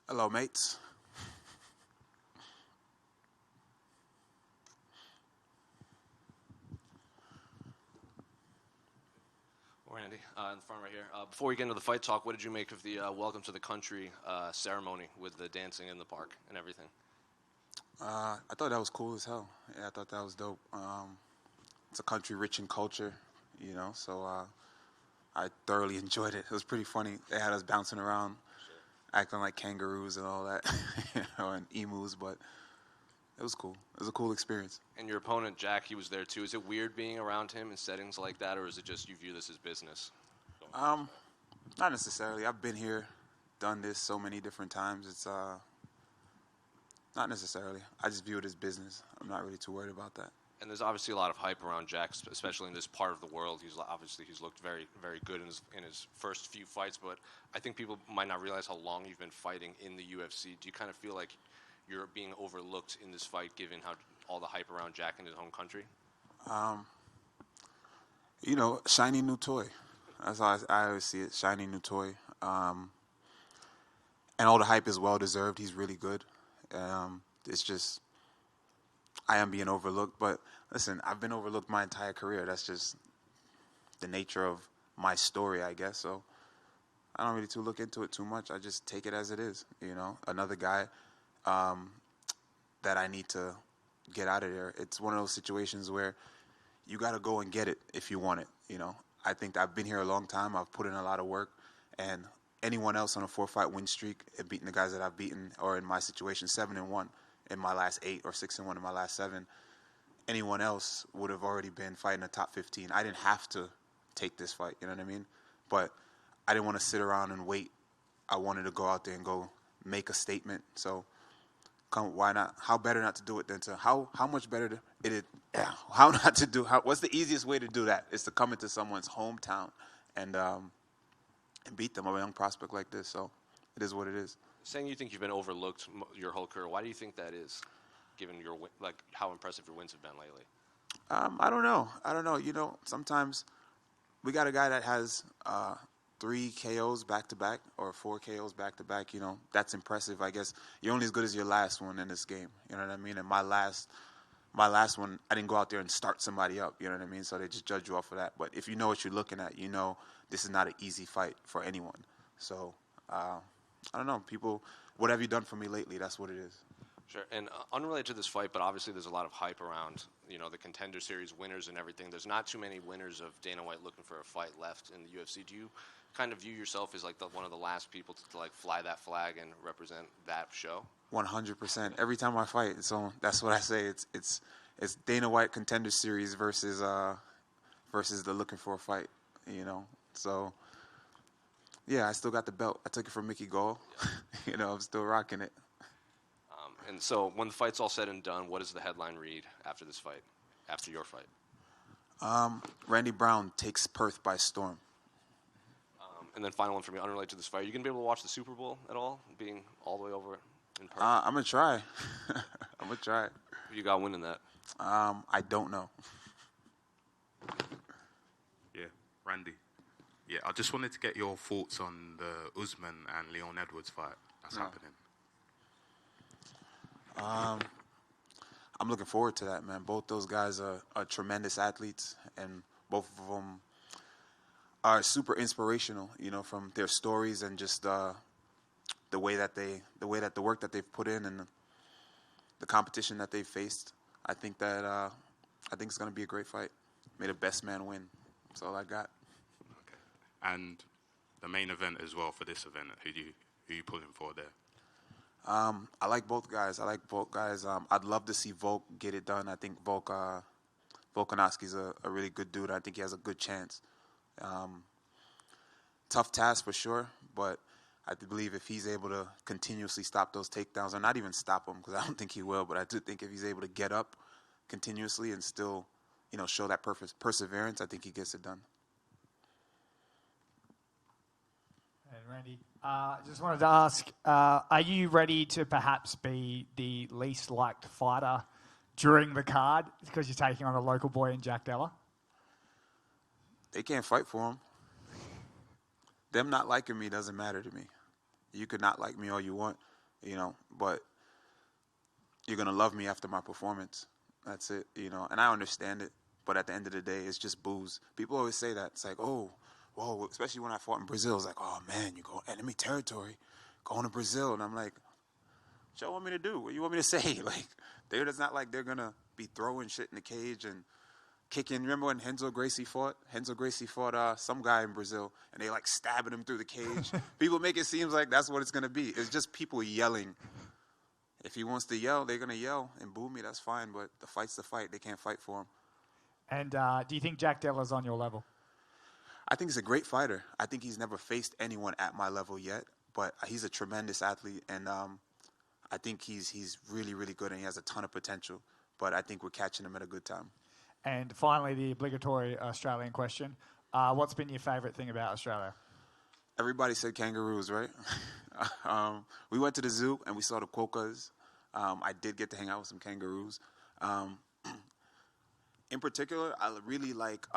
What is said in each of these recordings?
Hello, mates. Randy, in the front right here. Before we get into the fight talk, what did you make of the welcome to the country ceremony with the dancing in the park and everything? I thought that was cool as hell. Yeah, I thought that was dope. It's a country rich in culture, so I thoroughly enjoyed it. It was pretty funny. They had us bouncing around, acting like kangaroos and all that, and emus, but it was cool. It was a cool experience. And your opponent, Jack, he was there too. Is it weird being around him in settings like that, or is it just you view this as business? Not necessarily. I've been here, done this so many different times. It's not necessarily. I just view it as business. I'm not really too worried about that. And there's obviously a lot of hype around Jack, especially in this part of the world. He's looked very, very good in his first few fights, but I think people might not realize how long you've been fighting in the UFC. Do you kind of feel like you're being overlooked in this fight, given how all the hype around Jack in his home country? Shiny new toy. That's how I always see it. Shiny new toy. And all the hype is well deserved. He's really good. It's just I am being overlooked. But listen, I've been overlooked my entire career. That's just the nature of my story, I guess. So I don't really look into it too much. I just take it as it is. Another guy that I need to get out of there. It's one of those situations where you got to go and get it if you want it. I think I've been here a long time. I've put in a lot of work, and anyone else on a 4-fight win streak and beating the guys that I've beaten, or in my situation, 7-1 in my last 8 or 6-1 in my last 7, anyone else would have already been fighting the top 15. I didn't have to take this fight, you know what I mean? But I didn't want to sit around and wait. I wanted to go out there and go make a statement. So why not? How better not to do it than to how much better how not to do? What's the easiest way to do that? Is to come into someone's hometown and beat them, a young prospect like this. So it is what it is. Saying you think you've been overlooked your whole career, why do you think that is, given your how impressive your wins have been lately? I don't know. Sometimes we got a guy that has 3 KOs back to back or 4 KOs back to back. That's impressive. I guess you're only as good as your last one in this game. You know what I mean? And my last one, I didn't go out there and start somebody up. You know what I mean? So they just judge you off of that. But if you know what you're looking at, this is not an easy fight for anyone. So I don't know. People, what have you done for me lately? That's what it is. Sure. And unrelated to this fight, but obviously there's a lot of hype around, the Contender Series winners and everything. There's not too many winners of Dana White looking for a fight left in the UFC. Do you kind of view yourself as one of the last people to fly that flag and represent that show? 100%. Every time I fight, so that's what I say. It's Dana White Contender Series versus the looking for a fight. So yeah, I still got the belt. I took it from Mickey Gall. Yeah. I'm still rocking it. And so when the fight's all said and done, what does the headline read after this fight, after your fight? Randy Brown takes Perth by storm. And then final one for me, unrelated to this fight. Are you going to be able to watch the Super Bowl at all, being all the way over in Perth? I'm going to try. I'm going to try. Who you got winning that? I don't know. Yeah, Randy. Yeah, I just wanted to get your thoughts on the Usman and Leon Edwards fight that's happening. I'm looking forward to that, man. Both those guys are tremendous athletes, and both of them are super inspirational, from their stories and just the work that they've put in and the competition that they've faced. I think it's going to be a great fight. May the best man win. That's all I got. Okay. And the main event as well for this event, who you pulling for there? I like both guys. I'd love to see Volk get it done. I think Volkanovski's a really good dude. I think he has a good chance. Tough task for sure, but I believe if he's able to continuously stop those takedowns, or not even stop them, because I don't think he will, but I do think if he's able to get up continuously and still, show that perseverance, I think he gets it done. And Randy, just wanted to ask, are you ready to perhaps be the least liked fighter during the card because you're taking on a local boy in Jack Della? They can't fight for him. Them not liking me doesn't matter to me. You could not like me all you want. But you're going to love me after my performance. That's it, and I understand it. But at the end of the day, it's just booze. People always say that. It's like, oh, whoa, especially when I fought in Brazil. It's like, oh, man, you go enemy territory, going to Brazil. And I'm like, what y'all want me to do? What you want me to say? Like, it's not like they're going to be throwing shit in the cage and kicking. Remember when Renzo Gracie fought? Renzo Gracie fought some guy in Brazil, and they, like, stabbing him through the cage. People make it seem like that's what it's going to be. It's just people yelling. If he wants to yell, they're going to yell and boo me. That's fine, but the fight's the fight. They can't fight for him. And do you think Jack Della's on your level? I think he's a great fighter. I think he's never faced anyone at my level yet, but he's a tremendous athlete, and I think he's really, really good, and he has a ton of potential, but I think we're catching him at a good time. And finally, the obligatory Australian question. What's been your favourite thing about Australia? Everybody said kangaroos, right? We went to the zoo, and we saw the quokkas. I did get to hang out with some kangaroos. In particular, I really like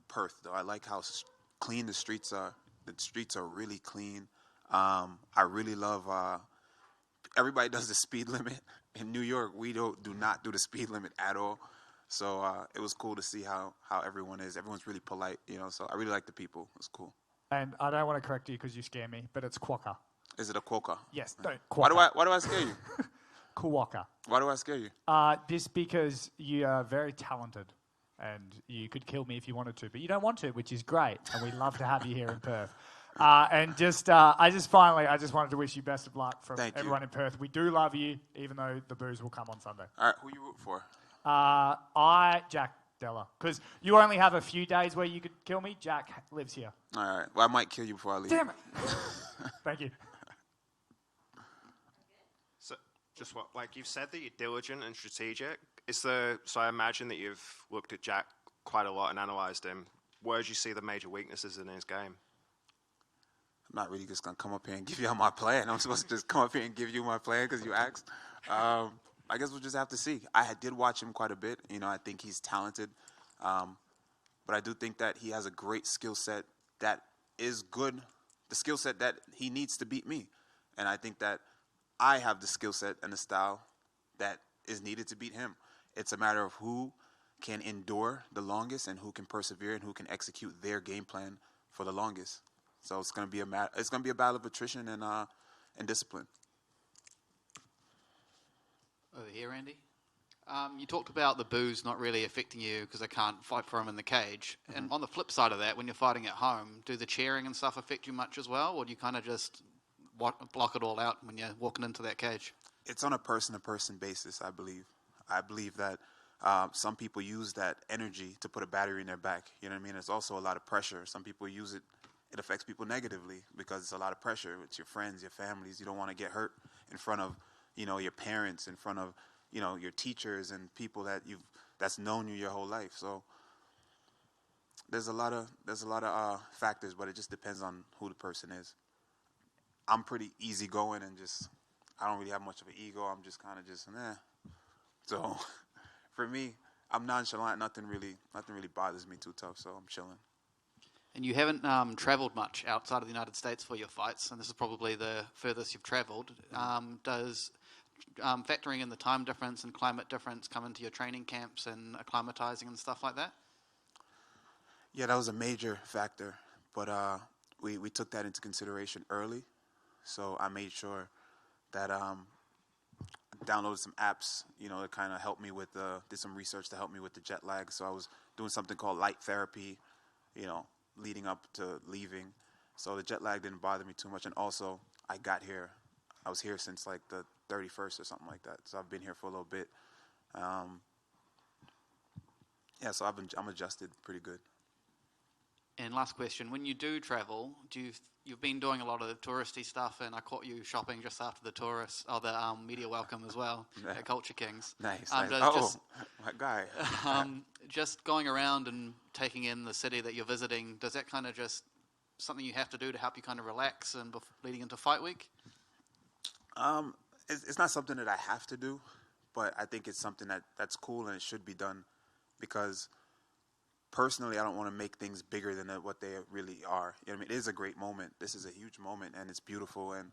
Perth, though. I like how clean the streets are. The streets are really clean. I really love everybody does the speed limit. In New York, we do not do the speed limit at all. So it was cool to see how everyone is. Everyone's really polite, so I really like the people. It's cool. And I don't want to correct you because you scare me, but it's quokka. Is it a quokka? Yes, quokka. Why do I scare you? Quokka. Why do I scare you? Just because you are very talented and you could kill me if you wanted to, but you don't want to, which is great, and we love to have you here in Perth. I just wanted to wish you best of luck from everyone in Perth. We do love you, even though the booze will come on Sunday. All right, who you root for? Jack Della, because you only have a few days where you could kill me. Jack lives here. All right, well, I might kill you before I leave. Damn it. Thank you. Just like you've said that you're diligent and strategic. So I imagine that you've looked at Jack quite a lot and analysed him. Where do you see the major weaknesses in his game? I'm not really just going to come up here and give you my plan. I'm supposed to just come up here and give you my plan because you asked. I guess we'll just have to see. I did watch him quite a bit. I think he's talented. But I do think that he has a great skill set that is good, the skill set that he needs to beat me. And I think that I have the skill set and the style that is needed to beat him. It's a matter of who can endure the longest and who can persevere and who can execute their game plan for the longest. So it's going to be a battle of attrition and discipline. Over here, Andy. You talked about the booze not really affecting you because I can't fight for him in the cage. Mm-hmm. And on the flip side of that, when you're fighting at home, do the cheering and stuff affect you much as well, or do you kind of just block it all out when you're walking into that cage? It's on a person-to-person basis, I believe. I believe that some people use that energy to put a battery in their back. You know what I mean? It's also a lot of pressure. Some people use it. It affects people negatively because it's a lot of pressure. It's your friends, your families. You don't want to get hurt in front of, your parents, in front of, your teachers and people that's known you your whole life. So there's a lot of factors, but it just depends on who the person is. I'm pretty easygoing and I don't really have much of an ego. I'm just kind of So for me, I'm nonchalant. Nothing really bothers me too tough. So I'm chilling. And you haven't traveled much outside of the United States for your fights, and this is probably the furthest you've traveled. Does factoring in the time difference and climate difference come into your training camps and acclimatizing and stuff like that? Yeah, that was a major factor, but we took that into consideration early. So I made sure that I downloaded some apps, to kind of help me with did some research to help me with the jet lag. So I was doing something called light therapy, leading up to leaving. So the jet lag didn't bother me too much. And also, I was here since like the 31st or something like that. So I've been here for a little bit. So I'm adjusted pretty good. And last question, when you do travel, you've been doing a lot of touristy stuff, and I caught you shopping just after the media welcome as well at Culture Kings. Nice. My guy. Just going around and taking in the city that you're visiting, does that kind of just something you have to do to help you kind of relax and leading into fight week? It's not something that I have to do, but I think it's something that's cool and it should be done because personally, I don't want to make things bigger than what they really are. You know what I mean? It is a great moment. This is a huge moment, and it's beautiful. And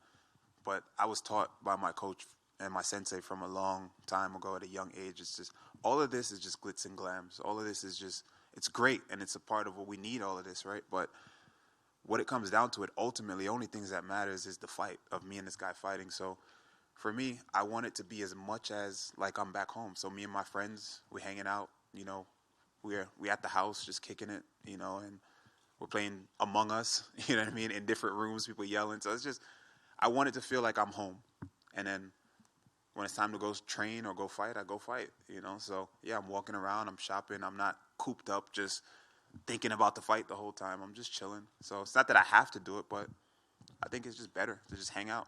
but I was taught by my coach and my sensei from a long time ago at a young age. It's just, all of this is just glitz and glams. All of this is just, it's great, and it's a part of what we need, all of this, right? But what it comes down to, it ultimately, only things that matters is the fight of me and this guy fighting. So for me, I want it to be as much as like I'm back home. So me and my friends, we're hanging out, you know, we at the house just kicking it, you know, and we're playing Among Us, you know what I mean, in different rooms, people yelling. So it's just, I want it to feel like I'm home. And then when it's time to go train or go fight, I go fight, you know. So yeah, I'm walking around, I'm shopping, I'm not cooped up just thinking about the fight the whole time. I'm just chilling. So it's not that I have to do it, but I think it's just better to just hang out.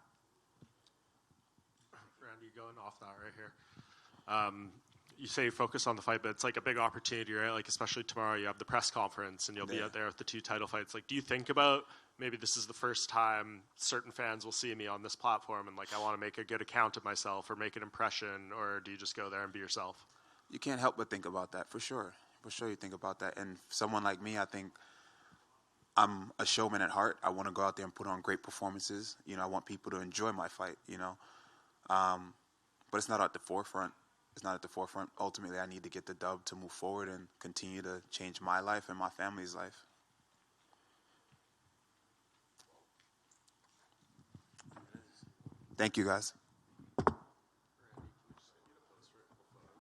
Randy, going off that right here. You say focus on the fight, but it's like a big opportunity, right? Like especially tomorrow, you have the press conference, and you'll be out there with the 2 title fights. Like, do you think about maybe this is the first time certain fans will see me on this platform, and like I want to make a good account of myself or make an impression, or do you just go there and be yourself? You can't help but think about that, for sure. For sure, you think about that. And someone like me, I think I'm a showman at heart. I want to go out there and put on great performances. You know, I want people to enjoy my fight, you know. But it's not at the forefront. It's not at the forefront. Ultimately, I need to get the dub to move forward and continue to change my life and my family's life. Thank you, guys.